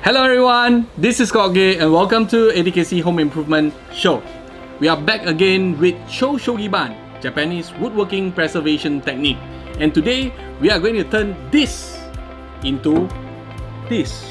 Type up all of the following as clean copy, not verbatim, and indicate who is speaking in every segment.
Speaker 1: Hello everyone, this is Koge and welcome to ATKC Home Improvement Show. We are back again with Shou Sugi Ban, Japanese woodworking preservation technique. And today we are going to turn this into this.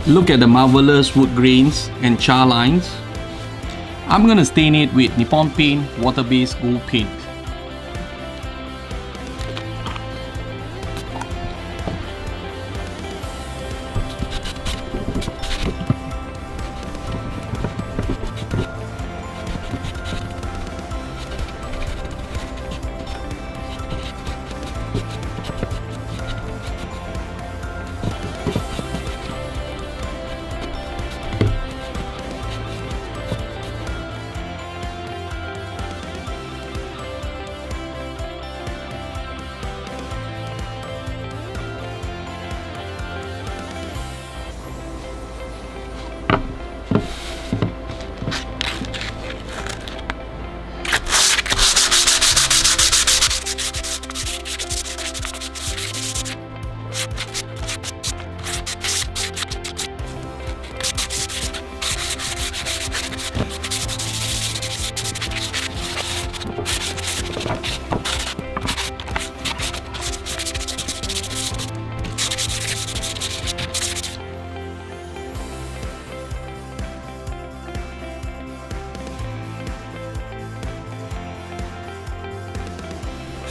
Speaker 1: Look at the marvelous wood grains and char lines. I'm gonna stain it with Nippon Paint water-based gold paint.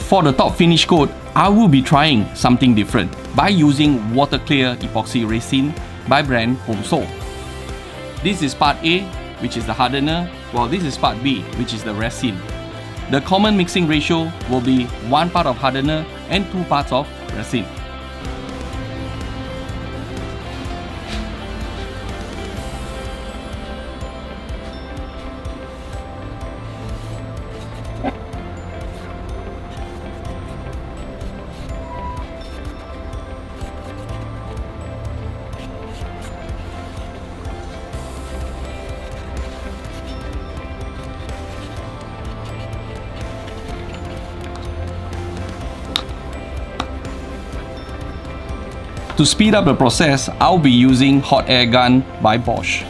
Speaker 1: For the top finish coat, I will be trying something different by using water clear epoxy resin by brand Home. This is part A, which is the hardener, while this is part B, which is the resin. The common mixing ratio will be 1 part of hardener and 2 parts of resin. To speed up the process, I'll be using hot air gun by Bosch.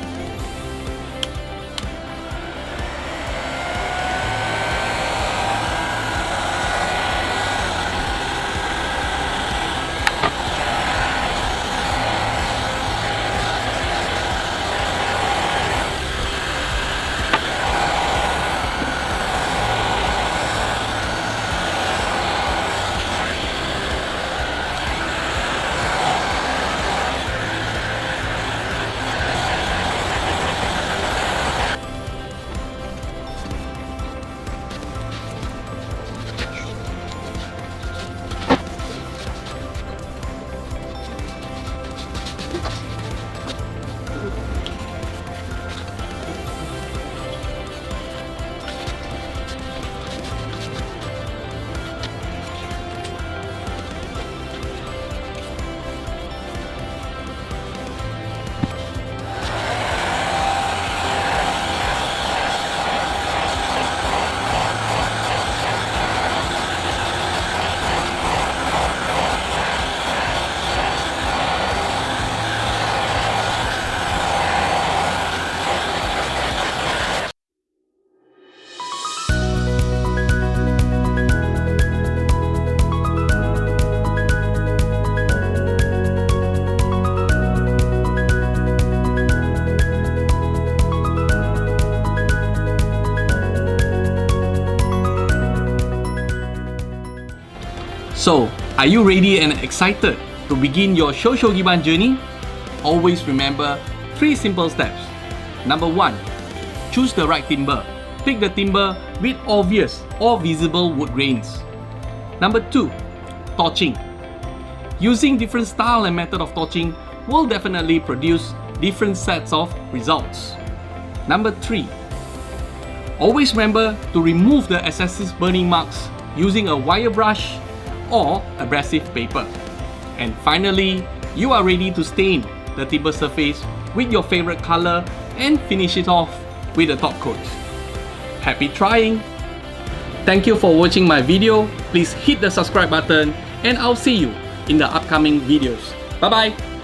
Speaker 1: So, are you ready and excited to begin your Shou Sugi Ban journey? Always remember 3 simple steps. Number 1. Choose the right timber. Pick the timber with obvious or visible wood grains. Number 2. Torching. Using different style and method of torching will definitely produce different sets of results. Number 3. Always remember to remove the excessive burning marks using a wire brush or abrasive paper. And finally, you are ready to stain the timber surface with your favorite color and finish it off with a top coat. Happy trying! Thank you for watching my video. Please hit the subscribe button and I'll see you in the upcoming videos. Bye bye!